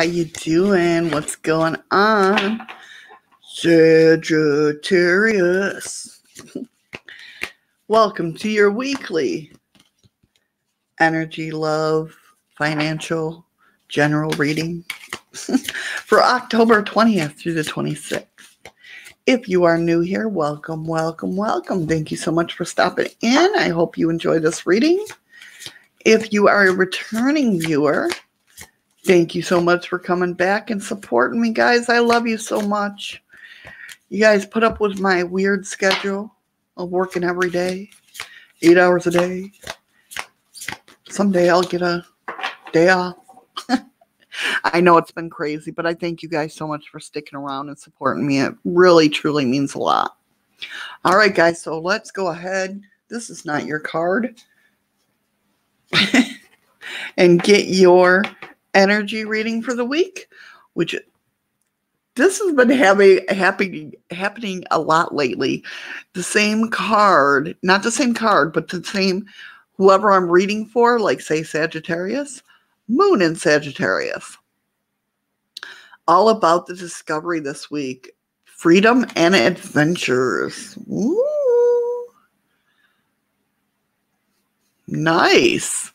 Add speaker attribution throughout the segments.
Speaker 1: How you doing? What's going on? Sagittarius. Welcome to your weekly energy, love, financial, general reading for October 20th through the 26th. If you are new here, welcome, welcome, welcome. Thank you so much for stopping in. I hope you enjoy this reading. If you are a returning viewer, thank you so much for coming back and supporting me, guys. I love you so much. You guys put up with my weird schedule of working every day, 8 hours a day. Someday I'll get a day off. I know it's been crazy, but I thank you guys so much for sticking around and supporting me. It really, truly means a lot. All right, guys, so let's go ahead. This is not your card. And get your energy reading for the week, which this has been happening a lot lately. The same card, not the same card, but the same, whoever I'm reading for, like say Sagittarius, Moon in Sagittarius. All about the discovery this week. Freedom and adventures. Ooh. Nice.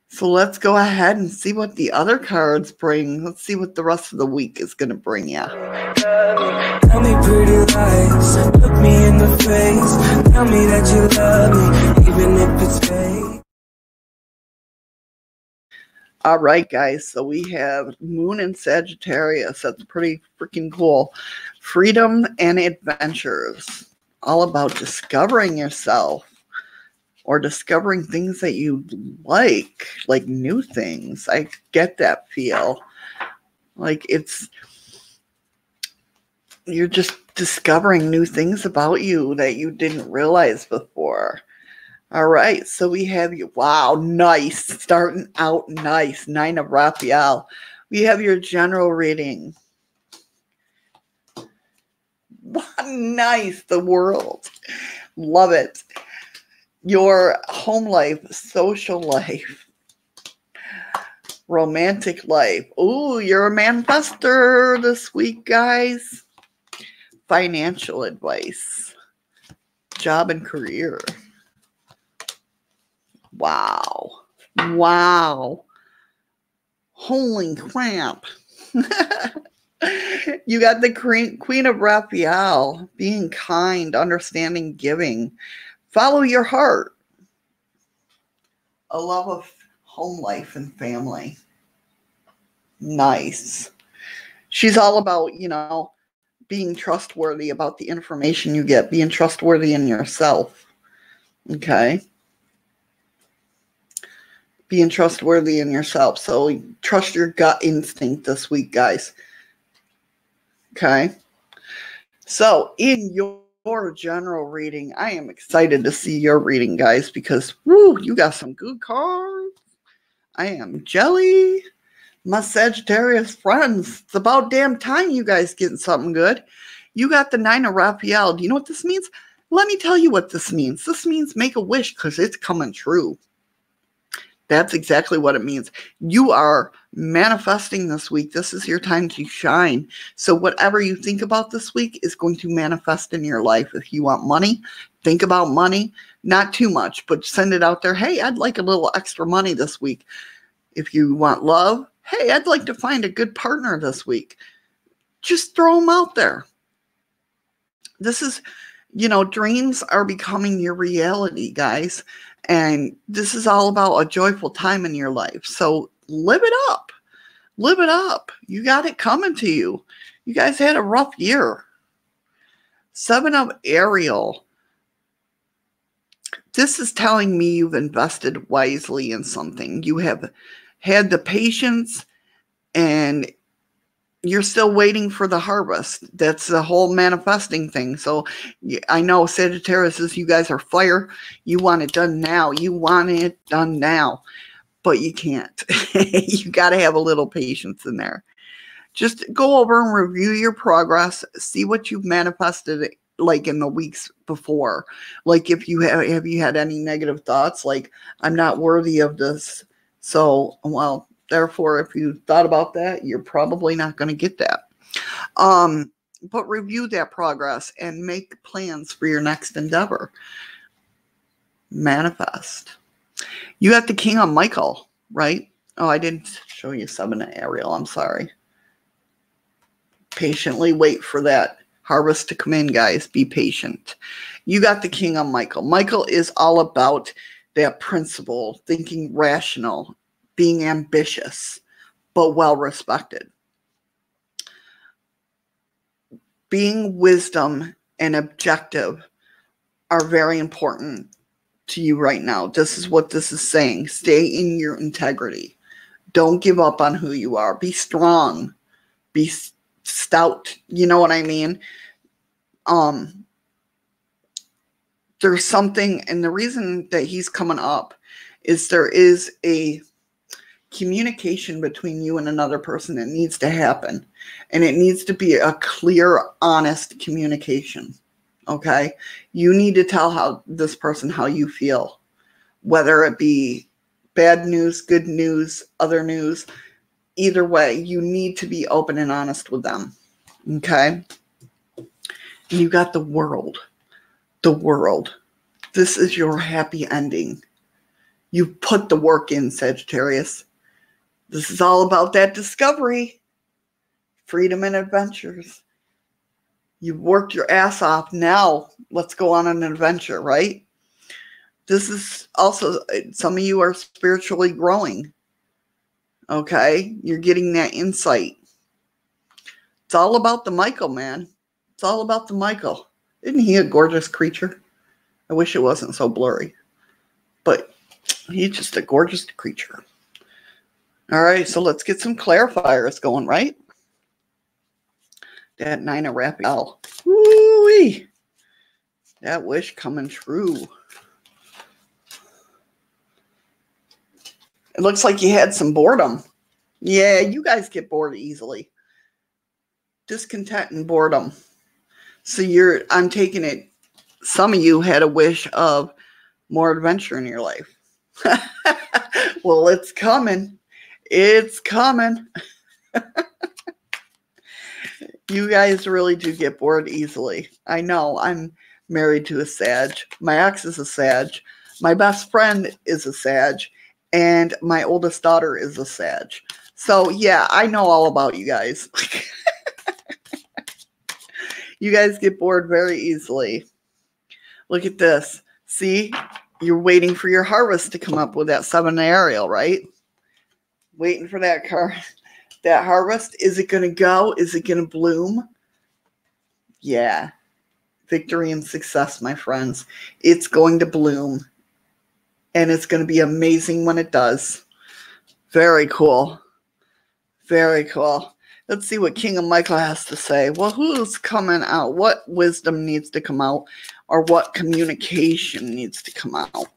Speaker 1: So let's go ahead and see what the other cards bring. Let's see what the rest of the week is going to bring you.
Speaker 2: Tell me pretty lies, look me in the face. Tell me that you love me, even if it's fake.
Speaker 1: All right, guys. So we have Moon in Sagittarius. That's pretty freaking cool. Freedom and adventures. All about discovering yourself. Or discovering things that you like new things. I get that feel. Like you're just discovering new things about you that you didn't realize before. All right, so we have you. Wow, nice. Starting out nice. 9 of Raphael. We have your general reading. Nice. The world. Love it. Your home life, social life, romantic life. Ooh, you're a manifester this week, guys. Financial advice, job and career. Wow. Wow. Holy crap. You got the Queen of Raphael, being kind, understanding, giving. Follow your heart. A love of home life and family. Nice. She's all about, being trustworthy about the information you get, being trustworthy in yourself. Okay? Being trustworthy in yourself. So trust your gut instinct this week, guys. Okay? So in your general reading, I am excited to see your reading, guys, because woo, you got some good cards. I am jelly. My Sagittarius friends, it's about damn time you guys getting something good. You got the 9 of Raphael. Do you know what this means? Let me tell you what this means. This means make a wish because it's coming true. That's exactly what it means. You are manifesting this week. This is your time to shine. So whatever you think about this week is going to manifest in your life. If you want money, think about money. Not too much, but send it out there. Hey, I'd like a little extra money this week. If you want love, hey, I'd like to find a good partner this week. Just throw them out there. This is, dreams are becoming your reality, guys. And this is all about a joyful time in your life. So live it up. Live it up. You got it coming to you. You guys had a rough year. 7 of Ariel. This is telling me you've invested wisely in something. You have had the patience and you're still waiting for the harvest. That's the whole manifesting thing. So I know Sagittarius, you guys are fire. You want it done now. You want it done now. But you can't. You got to have a little patience in there. Just go over and review your progress. See what you've manifested like in the weeks before. Like if you have you had any negative thoughts? Like, I'm not worthy of this. So, well, Therefore, if you thought about that, you're probably not going to get that. But review that progress and make plans for your next endeavor. Manifest. You got the King of Michael, right? Oh, I didn't show you 7 Ariel. I'm sorry. Patiently wait for that harvest to come in, guys. Be patient. You got the King of Michael. Michael is all about that principle, thinking rational, being ambitious, but well respected. Being wisdom and objective are very important to you right now. This is what this is saying. Stay in your integrity. Don't give up on who you are. Be strong. Be stout. You know what I mean? There's something, and the reason that he's coming up is there is a communication between you and another person that needs to happen. And it needs to be a clear, honest communication. Okay? You need to tell this person how you feel. Whether it be bad news, good news, other news. Either way, you need to be open and honest with them. Okay? And you got the world. The world. This is your happy ending. You put the work in, Sagittarius. This is all about that discovery. Freedom and adventures. You worked your ass off. Now, let's go on an adventure, right? This is also, some of you are spiritually growing. Okay? You're getting that insight. It's all about the Michael, man. It's all about the Michael. Isn't he a gorgeous creature? I wish it wasn't so blurry. But he's just a gorgeous creature. All right, so let's get some clarifiers going, right? That 9 of Raphael. Woo-wee! That wish coming true. It looks like you had some boredom. Yeah, you guys get bored easily. Discontent and boredom. So I'm taking it, some of you had a wish of more adventure in your life. Well, it's coming. It's coming. You guys really do get bored easily. I know. I'm married to a Sag. My ex is a Sag. My best friend is a Sag. And my oldest daughter is a Sag. So, yeah, I know all about you guys. You guys get bored very easily. Look at this. See? You're waiting for your harvest to come up with that 7 Ariel, right? Waiting for that harvest. Is it going to go? Is it going to bloom? Yeah. Victory and success, my friends. It's going to bloom. And it's going to be amazing when it does. Very cool. Very cool. Let's see what King of Michael has to say. Well, who's coming out? What wisdom needs to come out? Or what communication needs to come out?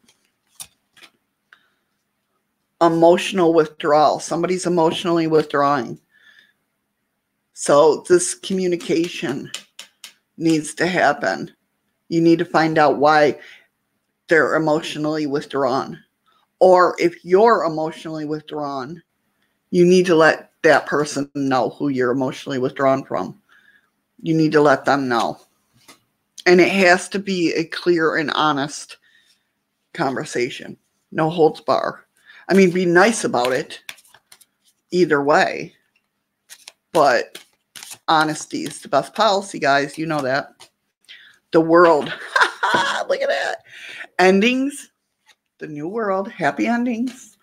Speaker 1: Emotional withdrawal. Somebody's emotionally withdrawing. So this communication needs to happen. You need to find out why they're emotionally withdrawn. Or if you're emotionally withdrawn, you need to let that person know who you're emotionally withdrawn from. You need to let them know. And it has to be a clear and honest conversation. No holds bar. I mean, be nice about it either way. But honesty is the best policy, guys. You know that. The world. Look at that. Endings. The new world. Happy endings.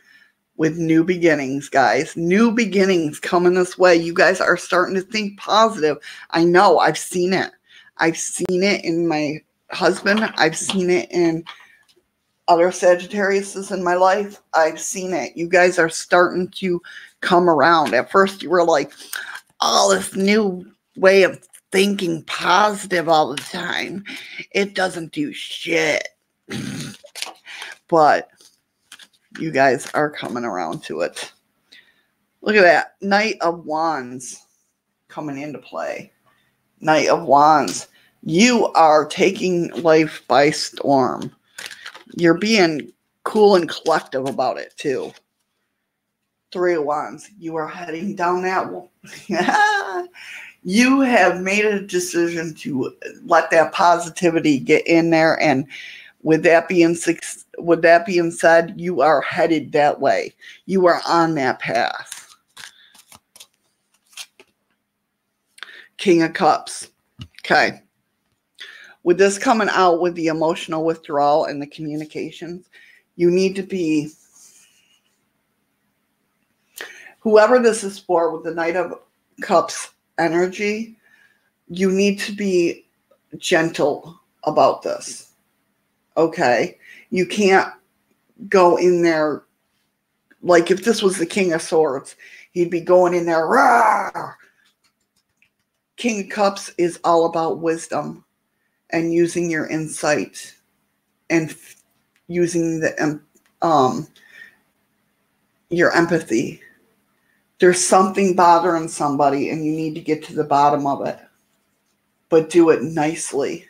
Speaker 1: With new beginnings, guys. New beginnings coming this way. You guys are starting to think positive. I know. I've seen it. I've seen it in my husband. I've seen it in other Sagittariuses in my life. I've seen it. You guys are starting to come around. At first, you were like, oh, this new way of thinking positive all the time. It doesn't do shit. But you guys are coming around to it. Look at that. Knight of Wands coming into play. Knight of Wands. You are taking life by storm. You're being cool and collective about it, too. Three of Wands. You are heading down that one. You have made a decision to let that positivity get in there, and with that being said, you are headed that way. You are on that path. King of Cups. Okay. With this coming out with the emotional withdrawal and the communications, you need to be, whoever this is for, with the Knight of Cups energy, you need to be gentle about this. Okay? You can't go in there, like if this was the King of Swords, he'd be going in there, rah! King of Cups is all about wisdom and using your insight and using the your empathy. There's something bothering somebody and you need to get to the bottom of it. But do it nicely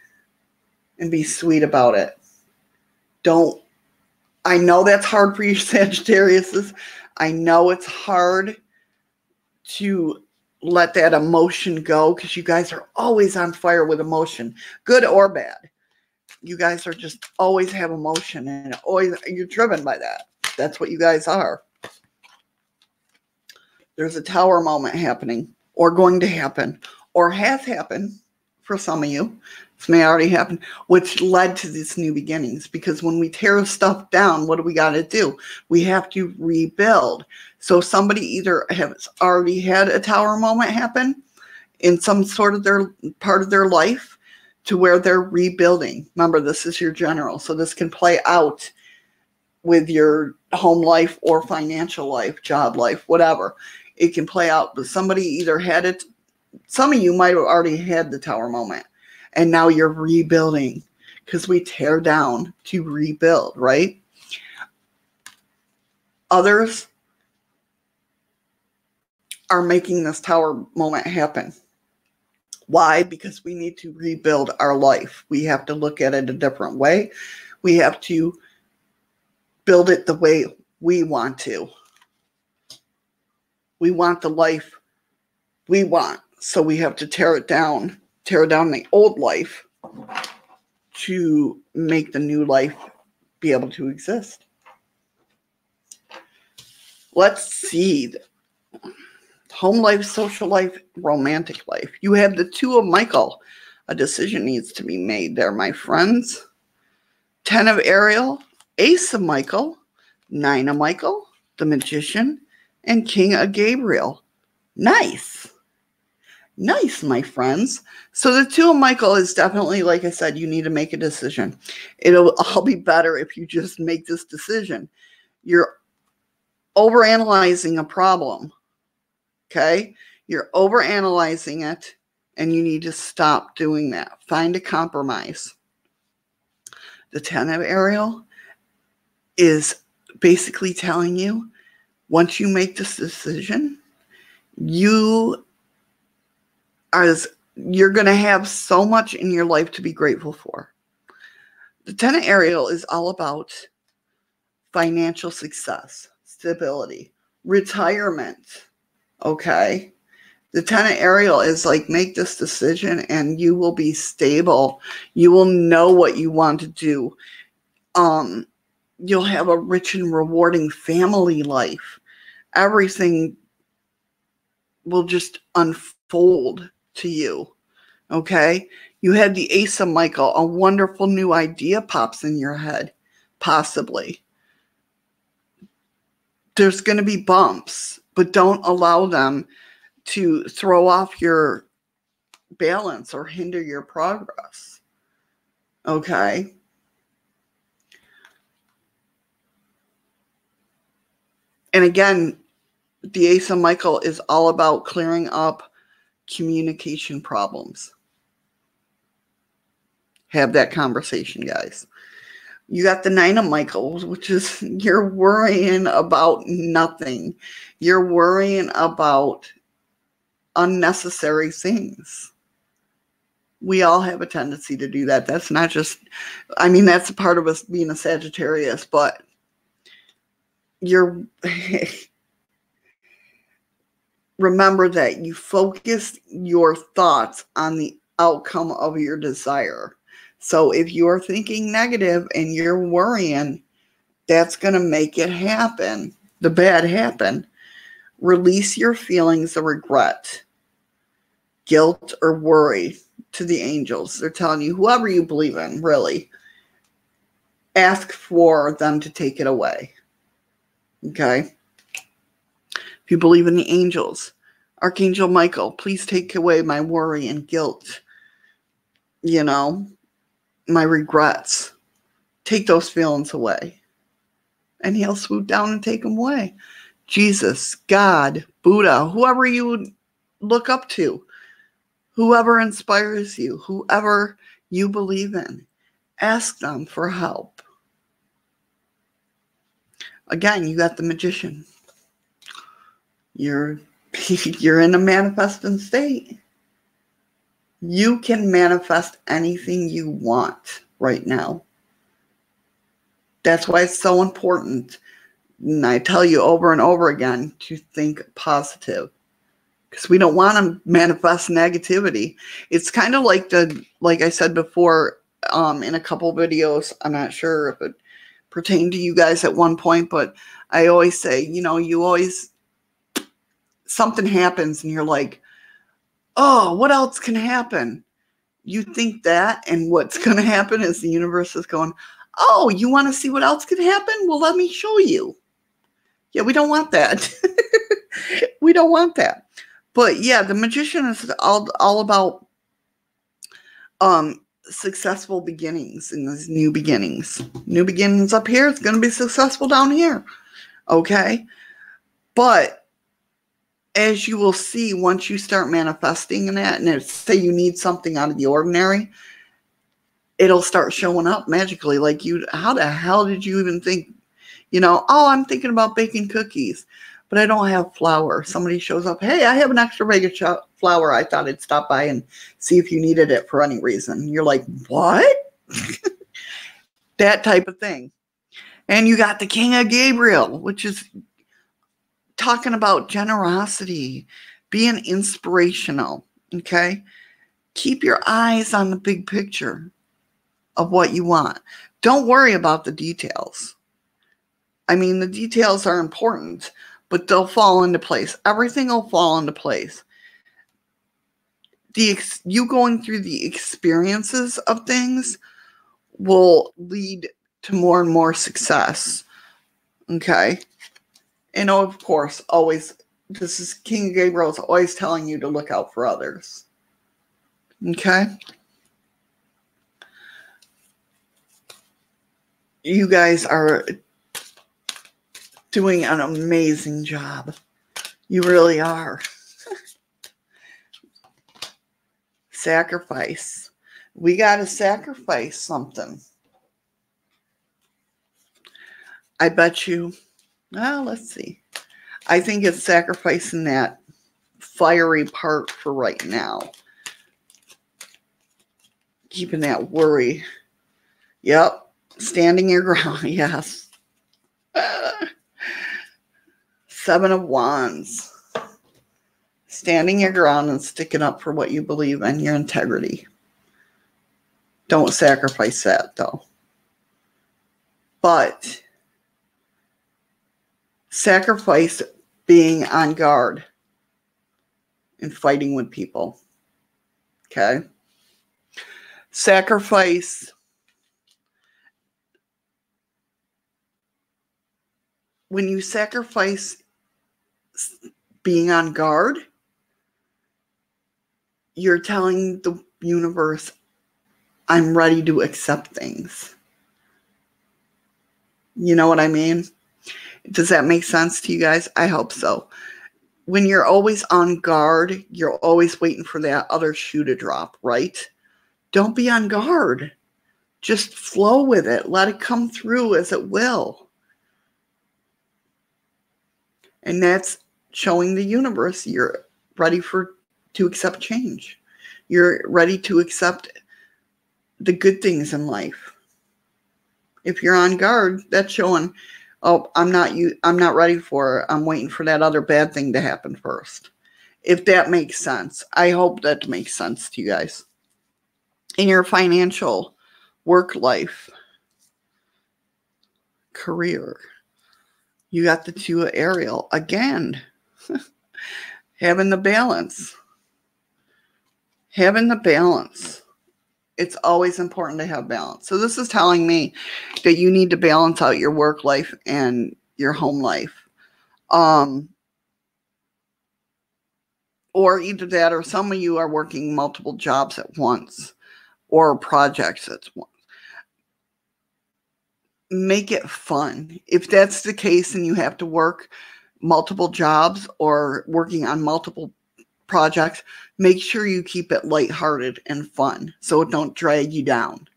Speaker 1: and be sweet about it. I know that's hard for you Sagittariuses. I know it's hard to let that emotion go because you guys are always on fire with emotion, good or bad. You guys are just always have emotion and always you're driven by that. That's what you guys are. There's a tower moment happening or going to happen or has happened for some of you. This may already happen, which led to these new beginnings. Because when we tear stuff down, what do we got to do? We have to rebuild. So somebody either has already had a tower moment happen in some sort of their part of their life to where they're rebuilding. Remember, this is your general. So this can play out with your home life or financial life, job life, whatever. It can play out. But somebody either had it. Some of you might have already had the tower moment. And now you're rebuilding because we tear down to rebuild, right? Others are making this tower moment happen. Why? Because we need to rebuild our life. We have to look at it a different way. We have to build it the way we want to. We want the life we want. So we have to tear down the old life to make the new life be able to exist. Let's see. Home life, social life, romantic life. You have the Two of Michael. A decision needs to be made there, my friends. 10 of Ariel, Ace of Michael, 9 of Michael, the Magician, and King of Gabriel. Nice. Nice, my friends. So the Two of Michael is definitely, like I said, you need to make a decision. It'll all be better if you just make this decision. You're overanalyzing a problem. Okay? You're overanalyzing it, and you need to stop doing that. Find a compromise. The 10 of Ariel is basically telling you, once you make this decision, you're going to have so much in your life to be grateful for. The 10 of Ariel is all about financial success, stability, retirement. Okay? The 10 of Ariel is like, make this decision and you will be stable. You will know what you want to do. You'll have a rich and rewarding family life. Everything will just unfold to you. Okay? You had the Ace of Michael. A wonderful new idea pops in your head. Possibly. There's going to be bumps, but don't allow them to throw off your balance or hinder your progress. Okay? And again, the Ace of Michael is all about clearing up communication problems. Have that conversation, guys. You got the 9 of Michael, which is you're worrying about nothing. You're worrying about unnecessary things. We all have a tendency to do that. That's not just, I mean, that's a part of us being a Sagittarius, but you're remember that you focus your thoughts on the outcome of your desire. So if you're thinking negative and you're worrying, that's going to make it happen, the bad happen. Release your feelings of regret, guilt, or worry to the angels. They're telling you, whoever you believe in, really, ask for them to take it away. Okay? If you believe in the angels, Archangel Michael, please take away my worry and guilt, my regrets. Take those feelings away. And he'll swoop down and take them away. Jesus, God, Buddha, whoever you look up to, whoever inspires you, whoever you believe in, ask them for help. Again, you got the magician. You're in a manifesting state. You can manifest anything you want right now. That's why it's so important. And I tell you over and over again to think positive. Because we don't want to manifest negativity. It's kind of like I said before in a couple videos. I'm not sure if it pertained to you guys at one point, but I always say, something happens and you're like, oh, what else can happen? You think that, and what's going to happen is the universe is going, oh, you want to see what else could happen? Well, let me show you. Yeah, we don't want that. We don't want that. But yeah, the magician is all about successful beginnings and these new beginnings. New beginnings up here, it's going to be successful down here. Okay? But as you will see, once you start manifesting in that, and say you need something out of the ordinary, it'll start showing up magically. Like, how the hell did you even think, oh, I'm thinking about baking cookies, but I don't have flour. Somebody shows up, hey, I have an extra bag of flour. I thought I'd stop by and see if you needed it for any reason. You're like, what? That type of thing. And you got the King of Gabriel, which is talking about generosity, being inspirational, okay? Keep your eyes on the big picture of what you want. Don't worry about the details. I mean, the details are important, but they'll fall into place. Everything will fall into place. You going through the experiences of things will lead to more and more success, okay? And of course, always, this is King Gabriel is always telling you to look out for others. Okay? You guys are doing an amazing job. You really are. Sacrifice. We got to sacrifice something. I bet you. Well, let's see. I think it's sacrificing that fiery part for right now. Keeping that worry. Yep. Standing your ground. Yes. 7 of Wands. Standing your ground and sticking up for what you believe in, your integrity. Don't sacrifice that, though. But sacrifice being on guard and fighting with people. Okay? Sacrifice when you sacrifice being on guard, you're telling the universe, I'm ready to accept things. You know what I mean? Does that make sense to you guys? I hope so. When you're always on guard, you're always waiting for that other shoe to drop, right? Don't be on guard. Just flow with it. Let it come through as it will. And that's showing the universe you're ready to accept change. You're ready to accept the good things in life. If you're on guard, that's showing, oh, I'm not ready for it. I'm waiting for that other bad thing to happen first. if that makes sense. I hope that makes sense to you guys. In your financial, work life, career, you got the 2 of Ariel. Again, having the balance. Having the balance. It's always important to have balance. So this is telling me that you need to balance out your work life and your home life. Or either that, or some of you are working multiple jobs at once or projects at once. Make it fun. If that's the case and you have to work multiple jobs or working on multiple projects, make sure you keep it lighthearted and fun so it don't drag you down.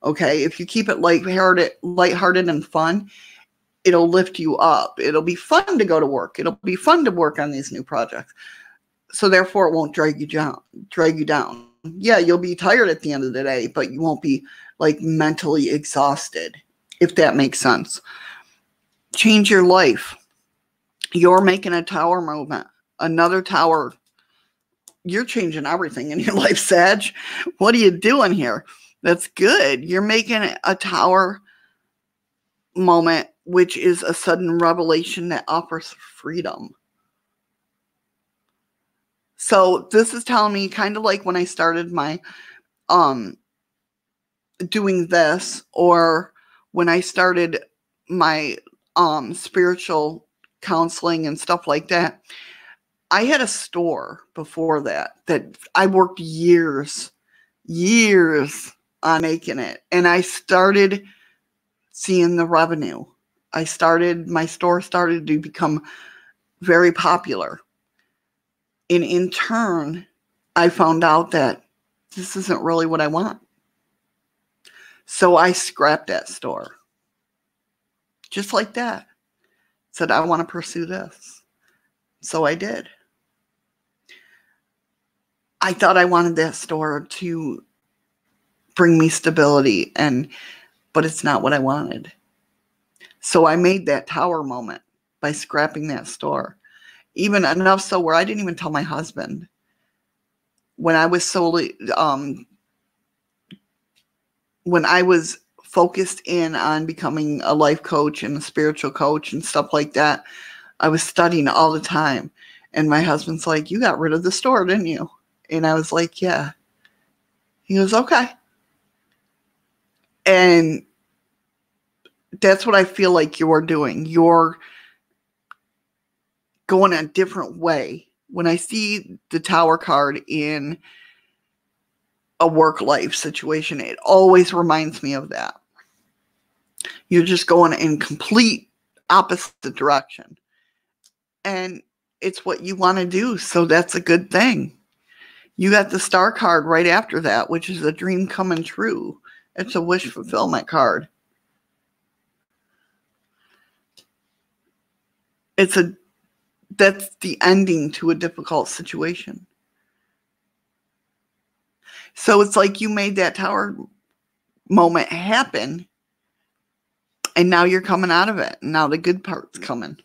Speaker 1: Okay? If you keep it lighthearted and fun, it'll lift you up. It'll be fun to go to work. It'll be fun to work on these new projects. So therefore, it won't drag you down. Yeah, you'll be tired at the end of the day, but you won't be like mentally exhausted, if that makes sense. Change your life. You're making a tower movement. Another tower. You're changing everything in your life, Sag. What are you doing here? That's good. You're making a tower moment, which is a sudden revelation that offers freedom. So this is telling me kind of like when I started my doing this, or when I started my spiritual counseling and stuff like that. I had a store before that I worked years on making it. And I started seeing the revenue. My store started to become very popular. And in turn, I found out that this isn't really what I want. So I scrapped that store. Just like that. Said, I want to pursue this. So I did. I thought I wanted that store to bring me stability, but it's not what I wanted. So I made that tower moment by scrapping that store. Even enough so where I didn't even tell my husband. When I was focused in on becoming a life coach and a spiritual coach and stuff like that, I was studying all the time. And my husband's like, you got rid of the store, didn't you? And I was like, yeah. He goes, okay. And that's what I feel like you're doing. You're going a different way. When I see the Tower card in a work life situation, it always reminds me of that. You're just going in complete opposite direction. And it's what you want to do. So that's a good thing. You got the Star card right after that, which is a dream coming true. It's a wish fulfillment card. That's the ending to a difficult situation. So it's like you made that Tower moment happen, and now you're coming out of it. Now the good part's coming.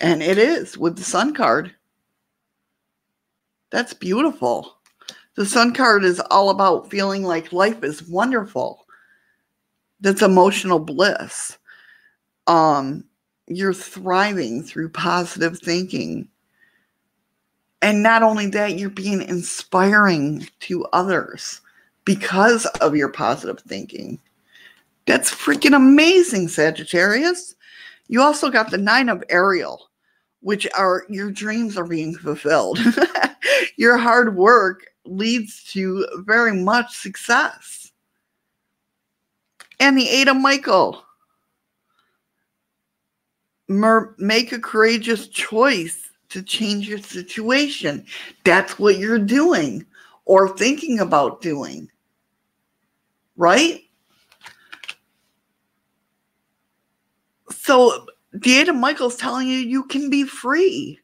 Speaker 1: And it is with the Sun card. That's beautiful. The Sun card is all about feeling like life is wonderful. That's emotional bliss. You're thriving through positive thinking. And not only that, you're being inspiring to others because of your positive thinking. That's freaking amazing, Sagittarius. You also got the 9 of Ariel, which are your dreams are being fulfilled. Your hard work leads to very much success. And the 8 of Michael. Make a courageous choice to change your situation. That's what you're doing or thinking about doing. Right? So the 8 of Michael's telling you you can be free.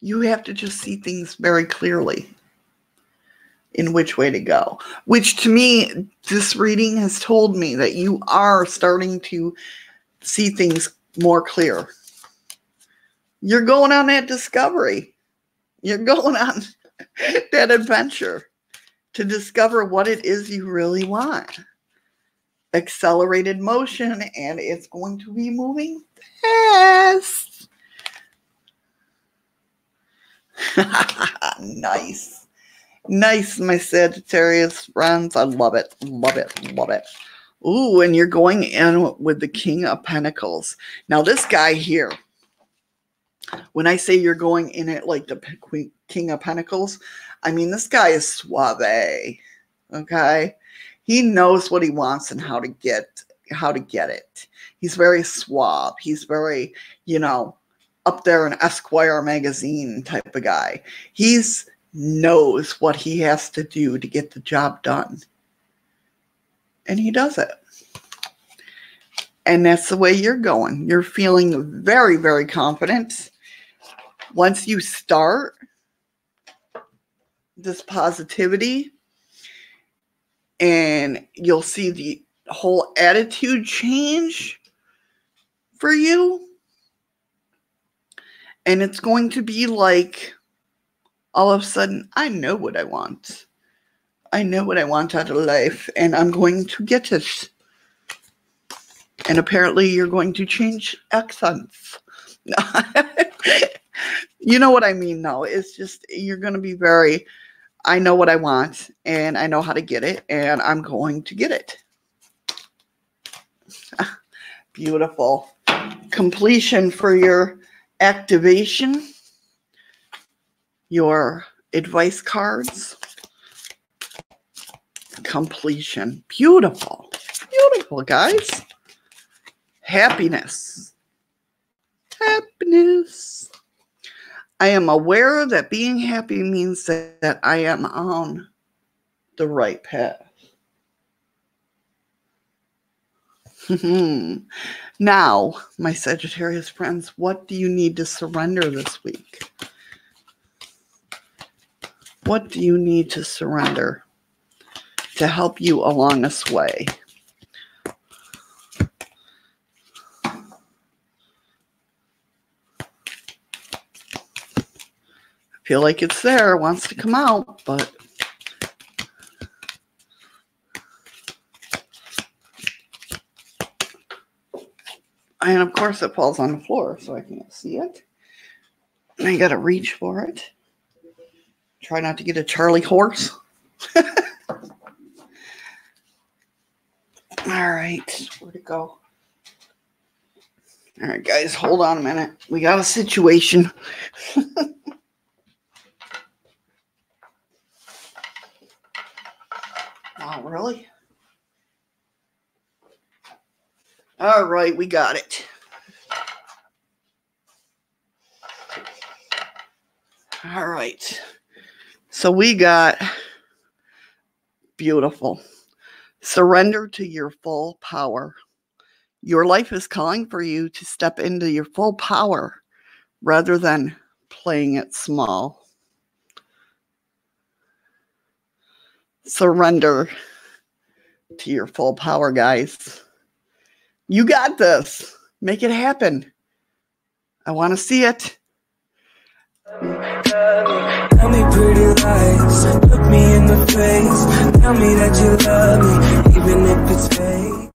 Speaker 1: You have to just see things very clearly in which way to go. Which to me, this reading has told me that you are starting to see things more clear. You're going on that discovery. You're going on that adventure to discover what it is you really want. Accelerated motion, and it's going to be moving fast. Nice. Nice, my Sagittarius friends. I love it. Love it. Love it. Ooh, and you're going in with the King of Pentacles. Now, this guy here, when I say you're going in it like the King of Pentacles, I mean, this guy is suave. Okay? He knows what he wants and how to get it. He's very suave. He's very, up there in Esquire magazine type of guy. He's knows what he has to do to get the job done. And he does it. And that's the way you're going. You're feeling very, very confident. Once you start this positivity, and you'll see the whole attitude change for you. And it's going to be like, all of a sudden, I know what I want. I know what I want out of life, and I'm going to get it. And apparently you're going to change accents. You know what I mean, though. It's just, you're going to be very, I know what I want, and I know how to get it, and I'm going to get it. Beautiful. Completion for your activation. Your advice cards. Completion. Beautiful. Beautiful, guys. Happiness. Happiness. I am aware that being happy means that I am on the right path. Now, my Sagittarius friends, what do you need to surrender this week? What do you need to surrender to help you along this way? I feel like it's there, wants to come out, but and of course it falls on the floor, so I can't see it. And I gotta reach for it. Try not to get a Charlie horse. All right, where'd it go? All right, guys, hold on a minute. We got a situation. Oh, really? All right, we got it. All right. So we got beautiful. Surrender to your full power. Your life is calling for you to step into your full power rather than playing it small. Surrender to your full power, guys. You got this. Make it happen. I want to see it.
Speaker 2: Tell me pretty lies, look me in the face. Tell me that you love me, even if it's fake.